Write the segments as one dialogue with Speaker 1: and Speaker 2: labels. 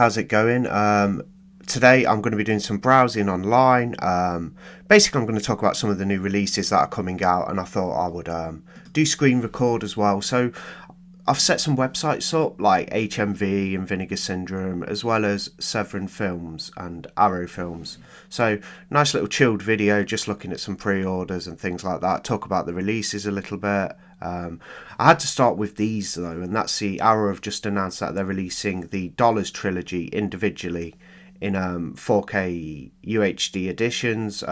Speaker 1: how's it going? Today I'm going to be doing some browsing online. Basically, I'm going to talk about some of the new releases that are coming out, and I thought I would do screen record as well. So I've set some websites up like HMV and Vinegar Syndrome, as well as Severin Films and Arrow Films. So nice little chilled video, just looking at some pre-orders and things like that. Talk about the releases a little bit. I had to start with these though, and that's the Arrow have just announced that they're releasing the Dollars trilogy individually in 4K UHD editions.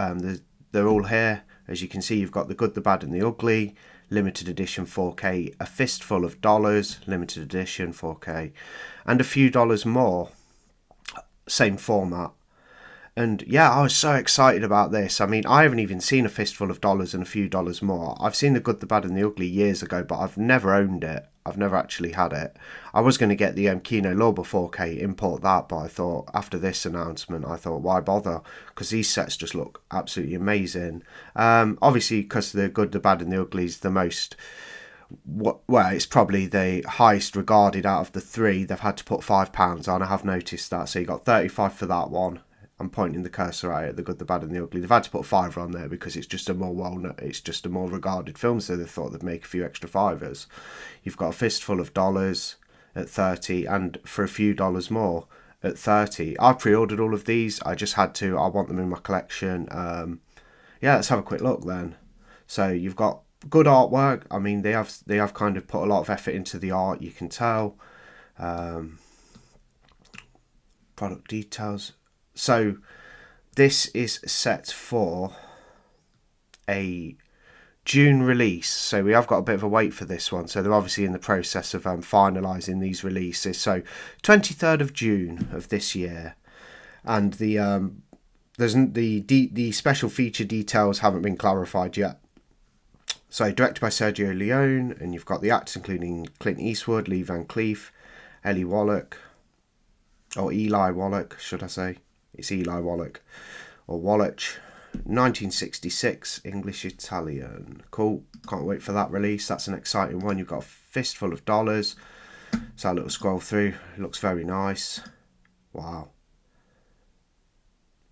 Speaker 1: They're all here. As you can see, you've got The Good, the Bad and the Ugly, limited edition 4K, A Fistful of Dollars, limited edition 4K, and a few dollars more, same format. And yeah, I was so excited about this. I mean, I haven't even seen A Fistful of Dollars and a few dollars more. I've seen The Good, the Bad and the Ugly years ago, but I've never owned it. I've never actually had it. I was going to get the Kino Lorber 4K, import that, but I thought after this announcement, I thought, why bother? Because these sets just look absolutely amazing. Obviously, because The Good, the Bad and the Ugly is the most... well, it's probably the highest regarded out of the three. They've had to put £5 on. I have noticed that. So you got 35 for that one. I'm pointing the cursor out at The Good, the Bad and the Ugly. They've had to put £5 on there because it's just a more it's just a more regarded film, so they thought they'd make a few extra fivers. You've got A Fistful of Dollars at 30, and for a few dollars more at 30. I've pre-ordered all of these. I just had to. I want them in my collection. Yeah, let's have a quick look then. So you've got good artwork. I mean, they have kind of put a lot of effort into the art. You can tell. Product details. So this is set for a June release. So we have got a bit of a wait for this one. So they're obviously in the process of finalising these releases. So 23rd of June of this year. And the special feature details haven't been clarified yet. So directed by Sergio Leone, and you've got the actors including Clint Eastwood, Lee Van Cleef, Eli Wallach, should I say. It's Eli Wallach, or Wallach, 1966, English Italian. Cool, can't wait for that release. That's an exciting one. You've got A Fistful of Dollars. So a little scroll through. It looks very nice. Wow.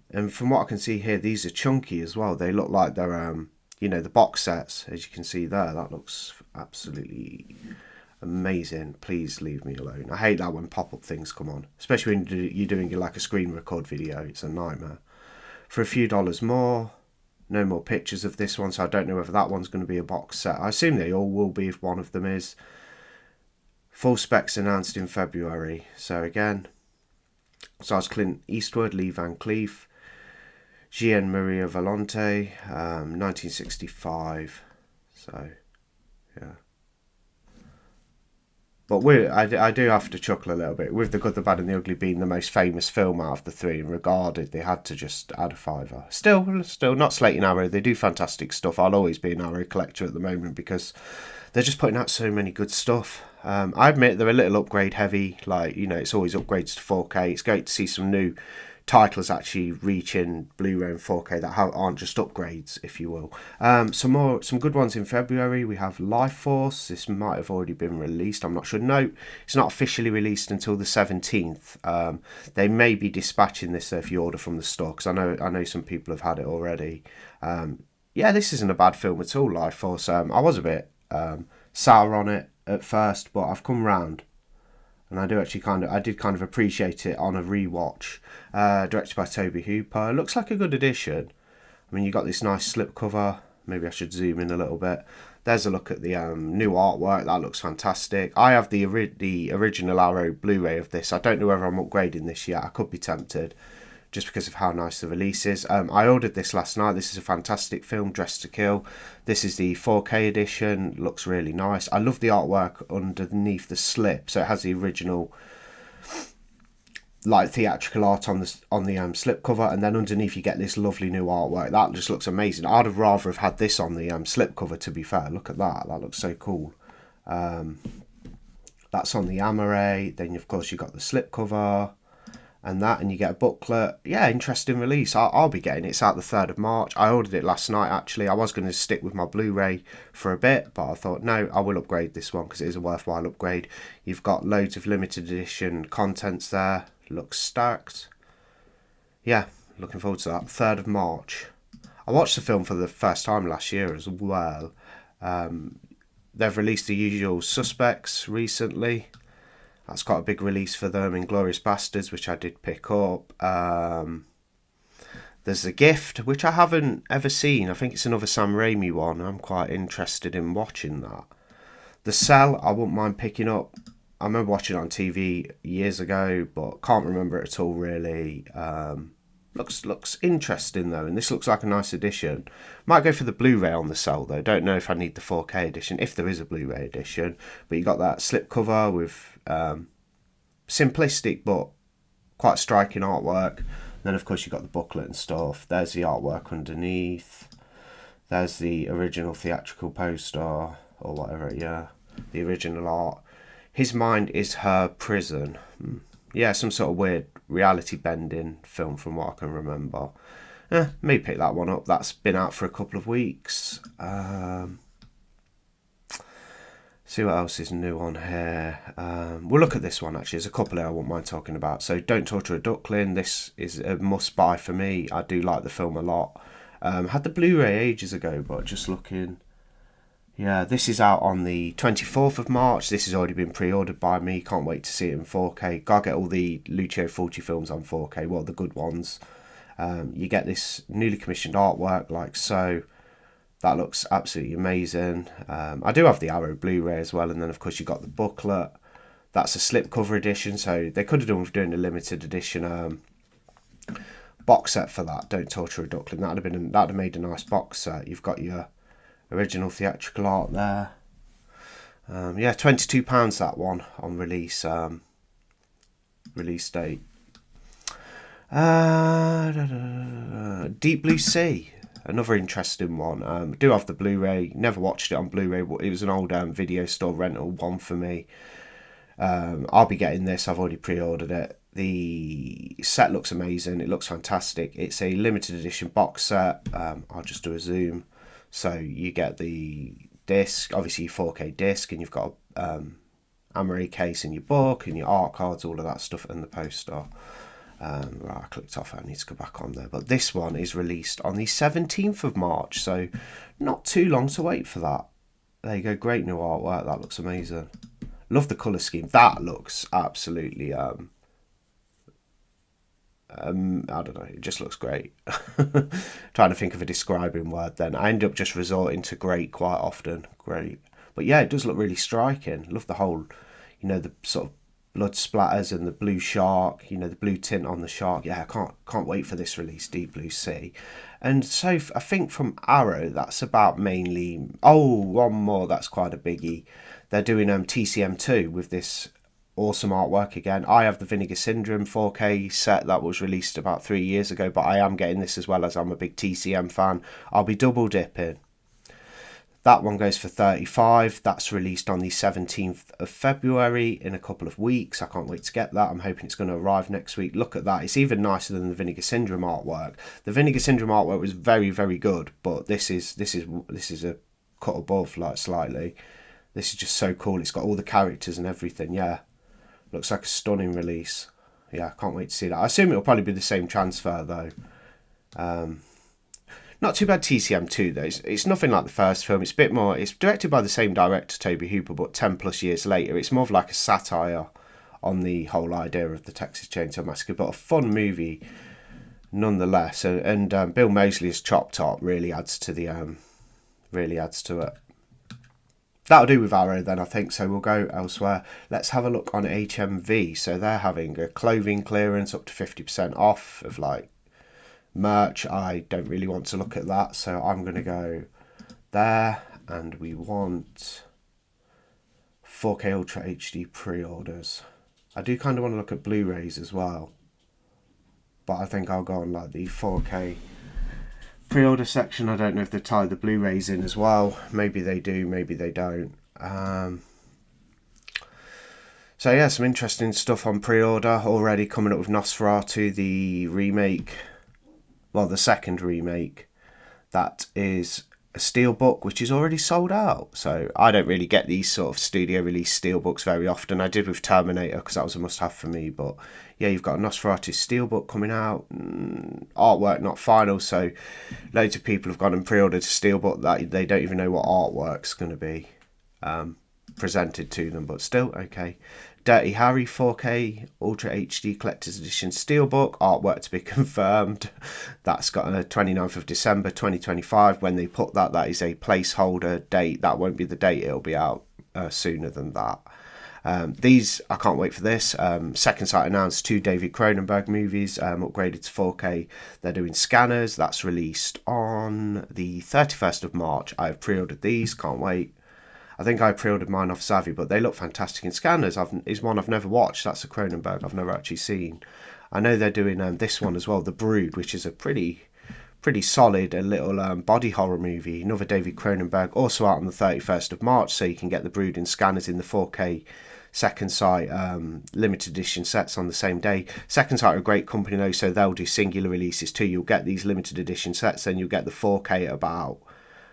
Speaker 1: And from what I can see here, these are chunky as well. They look like they're, the box sets, as you can see there. That looks absolutely amazing. Please leave me alone. I hate that when pop-up things come on, especially when you're doing like a screen record video. It's a nightmare. For a few dollars more, no more pictures of this one, so I don't know whether that one's going to be a box set. I assume they all will be if one of them is. Full specs announced in February. So again, stars Clint Eastwood, Lee Van Cleef, Gian Maria Volonte, 1965. So yeah. But I do have to chuckle a little bit. With The Good, the Bad and the Ugly being the most famous film out of the three and regarded, they had to just add a fiver. Still not slating Arrow. They do fantastic stuff. I'll always be an Arrow collector at the moment because they're just putting out so many good stuff. I admit they're a little upgrade heavy. Like, it's always upgrades to 4K. It's great to see some new titles actually reaching Blu-ray and 4K that aren't just upgrades, if you will. Some good ones in February. We have Life Force. This might have already been released. I'm not sure. No, it's not officially released until the 17th. They may be dispatching this if you order from the store, because I know some people have had it already. Yeah, this isn't a bad film at all, Life Force. I was a bit sour on it at first, but I've come round. And I did kind of appreciate it on a rewatch. Directed by Toby Hooper. Looks like a good addition. I mean, you got this nice slipcover. Maybe I should zoom in a little bit. There's a look at the new artwork. That looks fantastic. I have the original Arrow Blu-ray of this. I don't know whether I'm upgrading this yet. I could be tempted, just because of how nice the release is. I ordered this last night. This is a fantastic film, Dressed to Kill. This is the 4K edition. Looks really nice. I love the artwork underneath the slip. So it has the original like theatrical art on the slip cover, and then underneath you get this lovely new artwork. That just looks amazing. I'd have rather have had this on the slip cover, to be fair. Look at that. That looks so cool. That's on the Amaray. Then of course you got the slip cover and you get a booklet. Yeah, interesting release. I'll be getting it. It's out the 3rd of March. I ordered it last night, actually. I was going to stick with my Blu-ray for a bit, but I thought, no, I will upgrade this one because it is a worthwhile upgrade. You've got loads of limited edition contents there. Looks stacked. Yeah, looking forward to that. 3rd of March. I watched the film for the first time last year as well. They've released The Usual Suspects recently. That's quite a big release for them. Inglourious Bastards, which I did pick up. There's The Gift, which I haven't ever seen. I think it's another Sam Raimi one. I'm quite interested in watching that. The Cell, I wouldn't mind picking up. I remember watching it on TV years ago, but can't remember it at all really. Looks interesting though, and this looks like a nice edition. Might go for the Blu-ray on The Cell though. Don't know if I need the 4K edition, if there is a Blu-ray edition. But you got that slipcover with simplistic but quite striking artwork. Then of course you got the booklet and stuff. There's the artwork underneath. There's the original theatrical poster or whatever. Yeah, the original art. His Mind is Her Prison. Yeah, some sort of weird reality bending film from what I can remember. Maybe pick that one up. That's been out for a couple of weeks. See what else is new on here. We'll look at this one actually. There's a couple here I won't mind talking about. So Don't Torture a Duckling. This is a must buy for me. I do like the film a lot. Had the Blu-ray ages ago, but just looking. Yeah, this is out on the 24th of March. This has already been pre-ordered by me. Can't wait to see it in 4K. Gotta get all the Lucio Fulci films on 4K. Well, the good ones. You get this newly commissioned artwork like so. That looks absolutely amazing. I do have the Arrow Blu-ray as well. And then, of course, you got the booklet. That's a slipcover edition. So they could have done with doing a limited edition box set for that. Don't Torture a Duckling. That'd have made a nice box set. You've got your original theatrical art there. Yeah, £22 that one on release date. Deep Blue Sea, another interesting one. Do have the Blu-ray. Never watched it on Blu-ray. It was an old video store rental one for me. I'll be getting this. I've already pre-ordered it. The set looks amazing. It looks fantastic. It's a limited edition box set. I'll just do a zoom. So you get the disc, obviously your 4K disc, and you've got Amaray case in your book and your art cards, all of that stuff, and the poster. Right, I clicked off. I need to go back on there. But this one is released on the 17th of March, so not too long to wait for that. There you go. Great new artwork. That looks amazing. Love the colour scheme. That looks absolutely I don't know, it just looks great. Trying to think of a describing word then. I end up just resorting to great quite often. Great. But yeah, it does look really striking. Love the whole, the sort of blood splatters and the blue shark, the blue tint on the shark. Yeah, I can't wait for this release, Deep Blue Sea. And so I think from Arrow, that's about mainly... Oh, one more, that's quite a biggie. They're doing TCM2 with this awesome artwork again. I have the Vinegar Syndrome 4K set that was released about 3 years ago, but I am getting this as well as I'm a big TCM fan. I'll be double dipping. That one goes for $35. That's released on the 17th of February in a couple of weeks. I can't wait to get that. I'm hoping it's going to arrive next week. Look at that. It's even nicer than the Vinegar Syndrome artwork. The Vinegar Syndrome artwork was very, very good, but this is a cut above, like, slightly. This is just so cool. It's got all the characters and everything. Yeah. Looks like a stunning release. Yeah, I can't wait to see that. I assume it'll probably be the same transfer though. Not too bad TCM2 though. It's nothing like the first film. It's a bit more. It's directed by the same director, Toby Hooper, but 10 plus years later. It's more of like a satire on the whole idea of the Texas Chainsaw Massacre, but a fun movie nonetheless. And Bill Moseley's Chop Top really adds to it. That'll do with Arrow then, I think, so we'll go elsewhere. Let's have a look on HMV. So they're having a clothing clearance up to 50% off of like merch. I don't really want to look at that, so I'm going to go there, and we want 4K Ultra HD pre-orders. I do kind of want to look at Blu-rays as well, but I think I'll go on like the 4K pre-order section. I don't know if they tie the Blu-rays in as well. Maybe they do, maybe they don't. So yeah, some interesting stuff on pre-order already coming up with Nosferatu, the remake. Well, the second remake. That is a steelbook which is already sold out. So I don't really get these sort of studio release steelbooks very often. I did with Terminator because that was a must have for me, but yeah, you've got a Nosferatu steelbook coming out, artwork not final, so loads of people have gone and pre-ordered a steelbook that they don't even know what artwork's going to be presented to them, but still okay. Dirty Harry 4K Ultra HD Collector's Edition Steelbook, artwork to be confirmed. That's got a 29th of December 2025. When they put that, that is a placeholder date. That won't be the date, it'll be out sooner than that. These, I can't wait for this. Second Sight announced 2 David Cronenberg movies upgraded to 4K. They're doing scanners. That's released on the 31st of March. I've pre-ordered these, can't wait. I think I pre-ordered mine off Savvy, but they look fantastic in scanners. Is one I've never watched. That's a Cronenberg I've never actually seen. I know they're doing this one as well, The Brood, which is a pretty solid, a little body horror movie. Another David Cronenberg, also out on the 31st of March, so you can get The Brood in scanners in the 4K Second Sight limited edition sets on the same day. Second Sight are a great company though, so they'll do singular releases too. You'll get these limited edition sets, then you'll get the 4K at about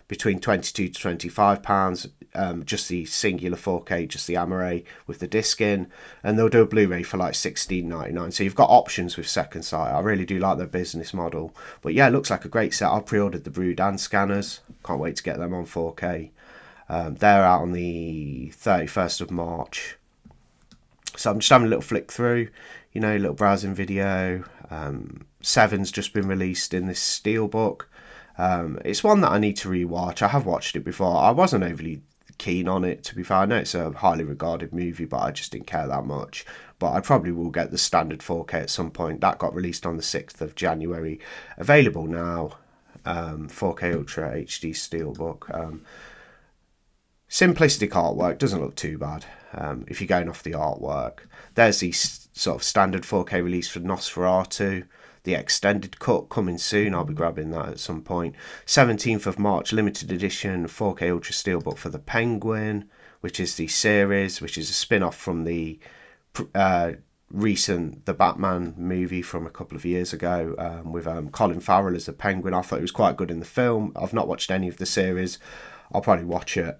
Speaker 1: between £22 to £25, just the singular 4K, just the Amaray with the disc in, and they'll do a Blu-ray for like £16.99. So you've got options with Second Sight. I really do like their business model. But yeah, it looks like a great set. I've pre-ordered the Brood and scanners. Can't wait to get them on 4K. They're out on the 31st of March. So I'm just having a little flick through, a little browsing video. Seven's just been released in this steelbook. It's one that I need to rewatch. I have watched it before. I wasn't overly keen on it, to be fair. I know it's a highly regarded movie, but I just didn't care that much. But I probably will get the standard 4K at some point. That got released on the 6th of January. Available now. 4K Ultra HD Steelbook. Simplistic artwork, doesn't look too bad if you're going off the artwork. There's the sort of standard 4K release for Nosferatu. The extended cut coming soon. I'll be grabbing that at some point. 17th of March, limited edition 4K Ultra Steelbook for The Penguin, which is the series, which is a spin-off from the recent The Batman movie from a couple of years ago with Colin Farrell as the Penguin. I thought it was quite good in the film. I've not watched any of the series. I'll probably watch it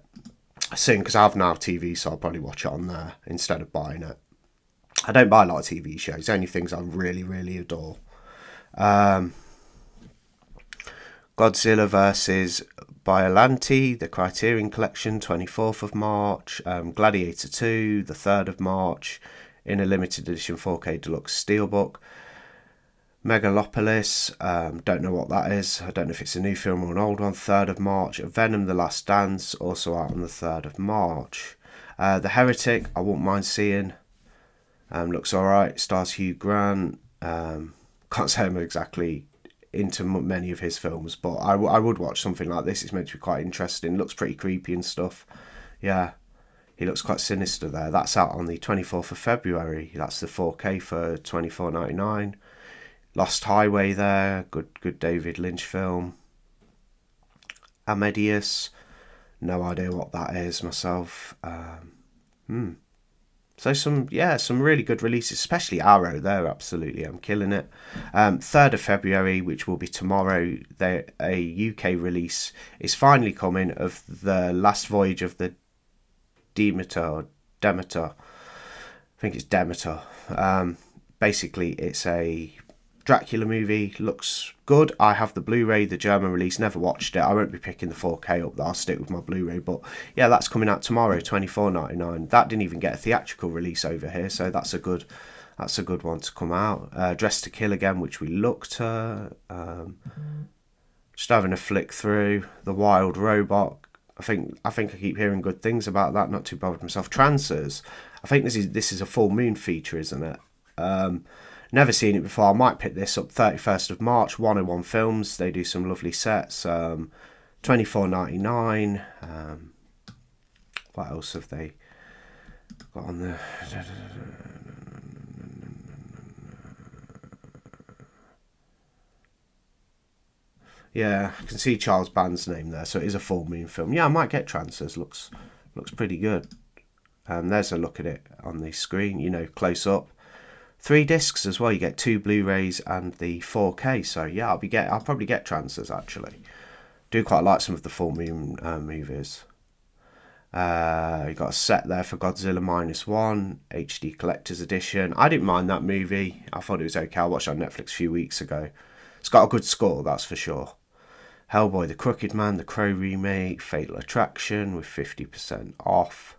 Speaker 1: soon because I have Now TV, so I'll probably watch it on there instead of buying it. I don't buy a lot of TV shows, only things I really, really adore. Godzilla vs. Biollante, the Criterion Collection, 24th of March. Gladiator 2, the 3rd of March, in a limited edition 4K Deluxe Steelbook. Megalopolis, don't know what that is. I don't know if it's a new film or an old one. 3rd of March. Venom: The Last Dance, also out on the 3rd of March. The Heretic, I wouldn't mind seeing. Looks alright. Stars Hugh Grant. Can't say I'm exactly into many of his films, but I would watch something like this. It's meant to be quite interesting. Looks pretty creepy and stuff. Yeah, he looks quite sinister there. That's out on the 24th of February. That's the 4K for $24.99. Lost Highway there. Good David Lynch film. Amadeus. No idea what that is myself. So some really good releases, especially Arrow there. Absolutely, I'm killing it. 3rd of February, which will be tomorrow, a UK release is finally coming of The Last Voyage of the Demeter. I think it's Demeter. Basically, it's a Dracula movie. Looks good. I have the Blu-ray, the German release. Never watched it. I won't be picking the 4K up. I'll stick with my Blu-ray. But yeah, that's coming out tomorrow, $24.99. That didn't even get a theatrical release over here, so that's a good one to come out. Dressed to Kill again, which we looked at. Just having a flick through. The Wild Robot. I think I keep hearing good things about that. Not too bothered myself. Trancers. I think this is a full moon feature, isn't it? Never seen it before. I might pick this up. 31st of March, 101 Films. They do some lovely sets. $24.99. What else have they got on there? Yeah, I can see Charles Band's name there, so it is a full moon film. Yeah, I might get Trancers. Looks pretty good. There's a look at it on the screen, close up. 3 discs as well. You get 2 Blu-rays and the 4K. So yeah, I'll probably get Trancers actually. Do quite like some of the full moon movies. You got a set there for Godzilla -1 HD Collector's Edition. I didn't mind that movie. I thought it was okay. I watched it on Netflix a few weeks ago. It's got a good score, that's for sure. Hellboy the Crooked Man, the Crow remake, Fatal Attraction with 50% off.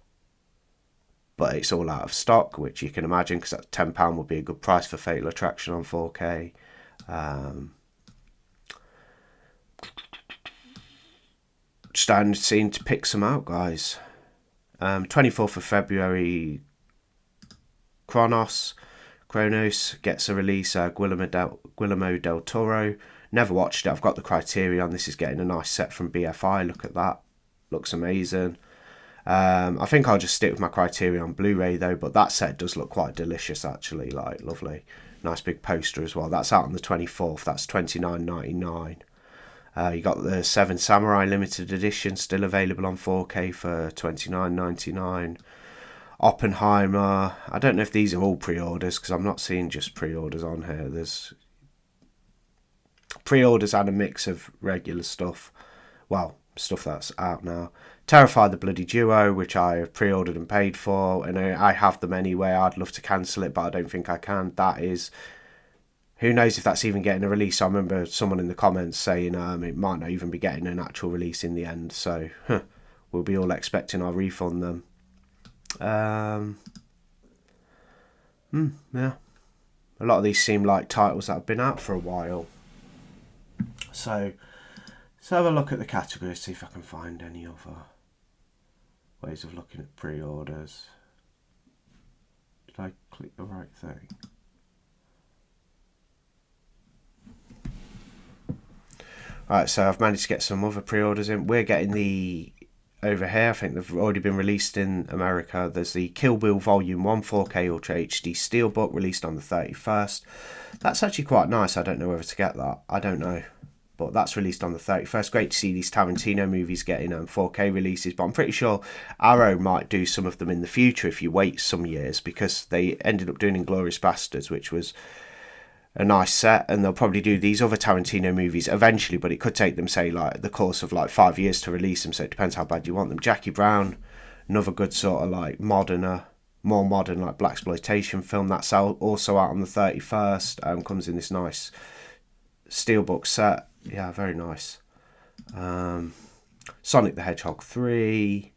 Speaker 1: But it's all out of stock, which you can imagine, because that £10 would be a good price for Fatal Attraction on 4K. Starting to pick some out, guys. 24th of February, Kronos gets a release. Guillermo del Toro. Never watched it. I've got the Criterion. This is getting a nice set from BFI. Look at that. Looks amazing. I think I'll just stick with my Criterion Blu-ray though, but that set does look quite delicious actually, like lovely. Nice big poster as well. That's out on the 24th. That's $29.99. You got the Seven Samurai limited edition still available on 4K for $29.99. Oppenheimer. I don't know if these are all pre-orders because I'm not seeing just pre-orders on here. There's pre-orders and a mix of regular stuff. Well, stuff that's out now. Terrify the Bloody Duo, which I have pre-ordered and paid for, and I have them anyway. I'd love to cancel it, but I don't think I can. That is, who knows if that's even getting a release. I remember someone in the comments saying it might not even be getting an actual release in the end, so we'll be all expecting our refund them. Yeah, a lot of these seem like titles that have been out for a while. So let's have a look at the categories, see if I can find any other ways of looking at pre-orders. Did I click the right thing? Right, so I've managed to get some other pre-orders in. We're getting the, over here, I think they've already been released in America. There's the Kill Bill Volume 1 4K Ultra HD Steelbook released on the 31st. That's actually quite nice. I don't know whether to get that. I don't know. But that's released on the 31st. Great to see these Tarantino movies getting 4K releases. But I'm pretty sure Arrow might do some of them in the future if you wait some years, because they ended up doing Inglourious Basterds, which was a nice set, and they'll probably do these other Tarantino movies eventually, but it could take them, say, like the course of like 5 years to release them, so it depends how bad you want them. Jackie Brown, another good sort of like more modern like blaxploitation film, that's also out on the 31st. Comes in this nice steelbook set. Yeah, very nice. Sonic the Hedgehog 3,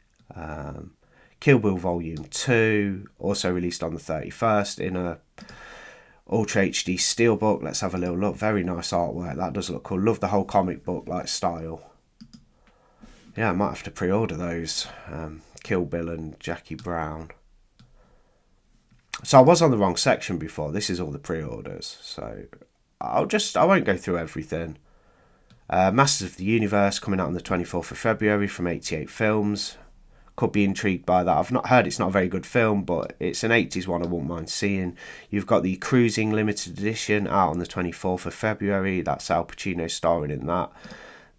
Speaker 1: Kill Bill Volume 2, also released on the 31st in a Ultra HD Steelbook. Let's have a little look. Very nice artwork. That does look cool. Love the whole comic book like style. Yeah, I might have to pre-order those. Kill Bill and Jackie Brown. So I was on the wrong section before. This is all the pre-orders. So I won't go through everything. Masters of the Universe coming out on the 24th of February from 88 Films. Could be intrigued by that. I've not heard it's not a very good film, but it's an 80s one I won't mind seeing. You've got the Cruising Limited Edition out on the 24th of February. That's Al Pacino starring in that.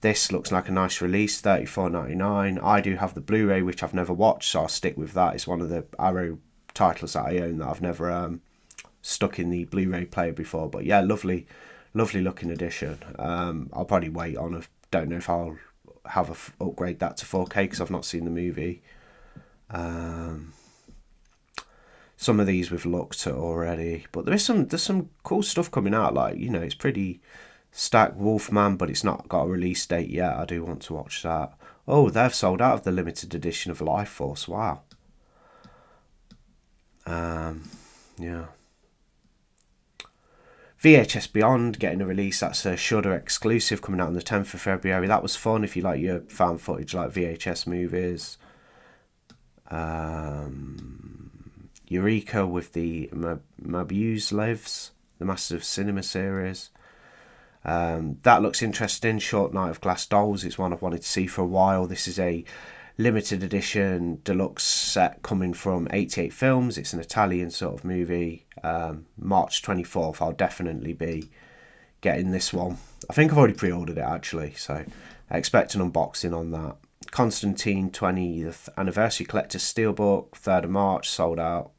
Speaker 1: This looks like a nice release, $34.99. I do have the Blu-ray, which I've never watched, so I'll stick with that. It's one of the Arrow titles that I own that I've never stuck in the Blu-ray player before. But yeah, lovely looking edition. I'll probably wait on. Don't know if I'll upgrade that to 4K because I've not seen the movie. Some of these we've looked at already, but there's some cool stuff coming out. Like, you know, it's pretty stacked. Wolfman, but it's not got a release date yet. I do want to watch that. Oh, they've sold out of the limited edition of Life Force. Wow. Yeah. VHS Beyond getting a release. That's a Shudder exclusive coming out on the 10th of February. That was fun if you like your found footage like VHS movies. Eureka with the Mabuse Lives, the Masters of Cinema series. That looks interesting. Short Night of Glass Dolls is one I've wanted to see for a while. This is a limited edition deluxe set coming from 88 Films. It's an Italian sort of movie. March 24th I'll definitely be getting this one. I think I've already pre-ordered it actually, so I expect an unboxing on that. Constantine 20th Anniversary Collector Steelbook, 3rd of March, sold out.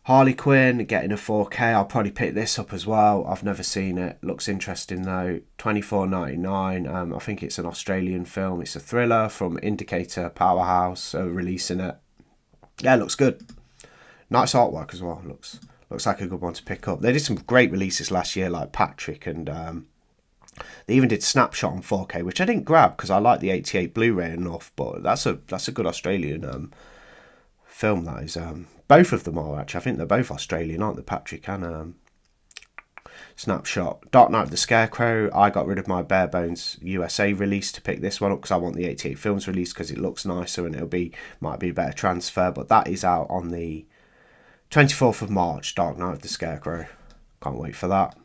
Speaker 1: Harley Quinn getting a 4K. I'll probably pick this up as well. I've never seen it. Looks interesting though. $24.99. I think it's an Australian film. It's a thriller from Indicator Powerhouse releasing it. Yeah, it looks good. Nice artwork as well. Looks like a good one to pick up. They did some great releases last year, like Patrick, and they even did Snapshot on 4K, which I didn't grab because I like the 88 Blu-ray enough. But that's a good Australian film. That is. Both of them are actually. I think they're both Australian, aren't they? Patrick and Snapshot. Dark Knight of the Scarecrow. I got rid of my Bare Bones USA release to pick this one up because I want the 88 Films release because it looks nicer and might be a better transfer. But that is out on the 24th of March, Dark Knight of the Scarecrow. Can't wait for that.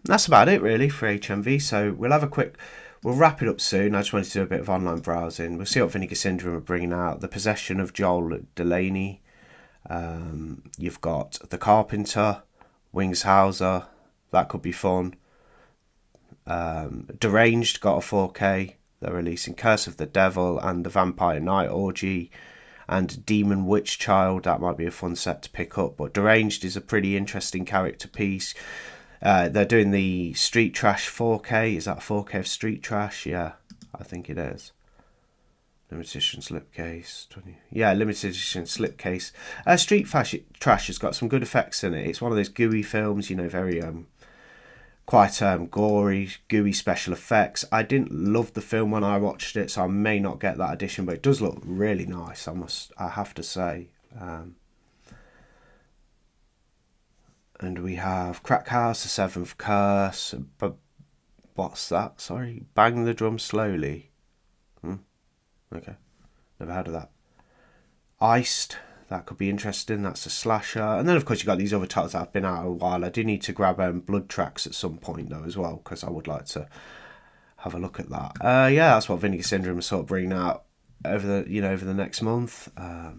Speaker 1: That's about it really for HMV. So we'll wrap it up soon. I just wanted to do a bit of online browsing. We'll see what Vinegar Syndrome are bringing out. The Possession of Joel Delaney. You've got The Carpenter, Wings Hauser. That could be fun. Deranged got a 4K. They're releasing Curse of the Devil and The Vampire Night Orgy. And Demon Witch Child, that might be a fun set to pick up. But Deranged is a pretty interesting character piece. They're doing the Street Trash 4K. Is that 4K of Street Trash? Yeah, I think it is. Limited edition slipcase. Limited edition slipcase. Street Trash has got some good effects in it. It's one of those gooey films, very quite gory, gooey special effects. I didn't love the film when I watched it, so I may not get that edition, but it does look really nice, I have to say. And we have Crack House, The Seventh Curse, but what's that? Sorry, Bang the Drum Slowly. Okay, never heard of that. Iced. That could be interesting. That's a slasher. And then, of course, you've got these other titles that have been out a while. I do need to grab Blood Tracks at some point, though, as well, because I would like to have a look at that. That's what Vinegar Syndrome is sort of bringing out over the next month. So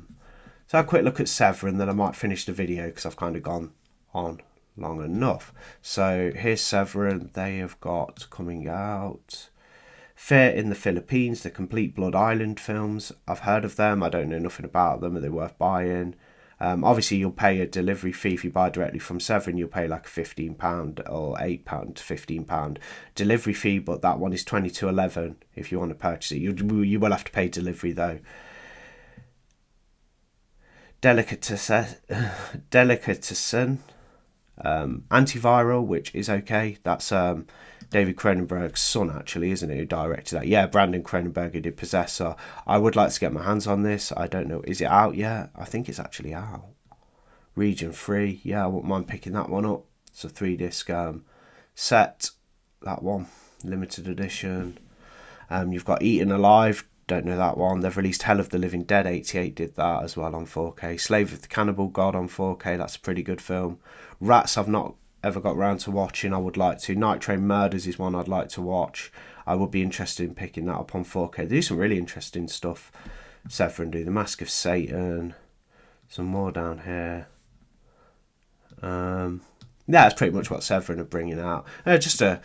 Speaker 1: I'll quick look at Severin, then I might finish the video because I've kind of gone on long enough. So here's Severin. They have got coming out Fear in the Philippines, the Complete Blood Island films. I've heard of them. I don't know nothing about them. Are they worth buying? Obviously, you'll pay a delivery fee if you buy directly from Severin. You'll pay like £15 or £8 to £15 delivery fee, but that one is $22.11 if you want to purchase it. You will have to pay delivery though. Delicatessen, Antiviral, which is okay. That's David Cronenberg's son, actually, isn't it, who directed that? Yeah, Brandon Cronenberg, who did Possessor. I would like to get my hands on this. I don't know. Is it out yet? I think it's actually out. Region 3. Yeah, I wouldn't mind picking that one up. It's a 3-disc set. That one. Limited edition. You've got Eaten Alive. Don't know that one. They've released Hell of the Living Dead. 88 did that as well on 4K. Slave of the Cannibal God on 4K. That's a pretty good film. Rats I've not ever got round to watching. I would like to. Night Train Murders is one I'd like to watch. I would be interested in picking that up on 4K. They do some really interesting stuff. Severin do The Mask of Satan. Some more down here. That's pretty much what Severin are bringing out. Just a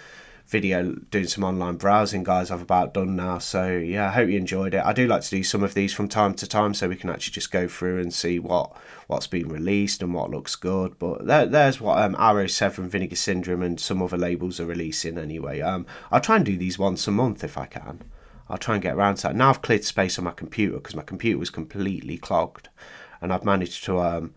Speaker 1: video doing some online browsing, guys. I've about done now, so yeah, I hope you enjoyed it. I do like to do some of these from time to time so we can actually just go through and see what's been released and what looks good. But there's what Arrow, Severin, Vinegar Syndrome and some other labels are releasing anyway. I'll try and do these once a month if I can. I'll try and get around to that. Now I've cleared space on my computer because my computer was completely clogged, and I've managed to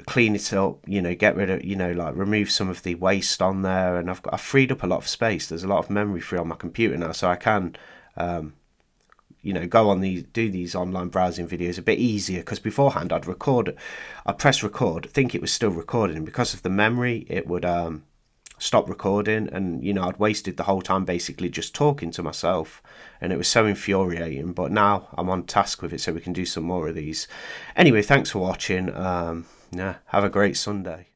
Speaker 1: clean it up, get rid of, like remove some of the waste on there, and I've freed up a lot of space. There's a lot of memory free on my computer now, so I can go on do these online browsing videos a bit easier, because beforehand I'd press record, think it was still recording, and because of the memory it would stop recording, and I'd wasted the whole time basically just talking to myself, and it was so infuriating. But now I'm on task with it, so we can do some more of these. Anyway, thanks for watching. Have a great Sunday.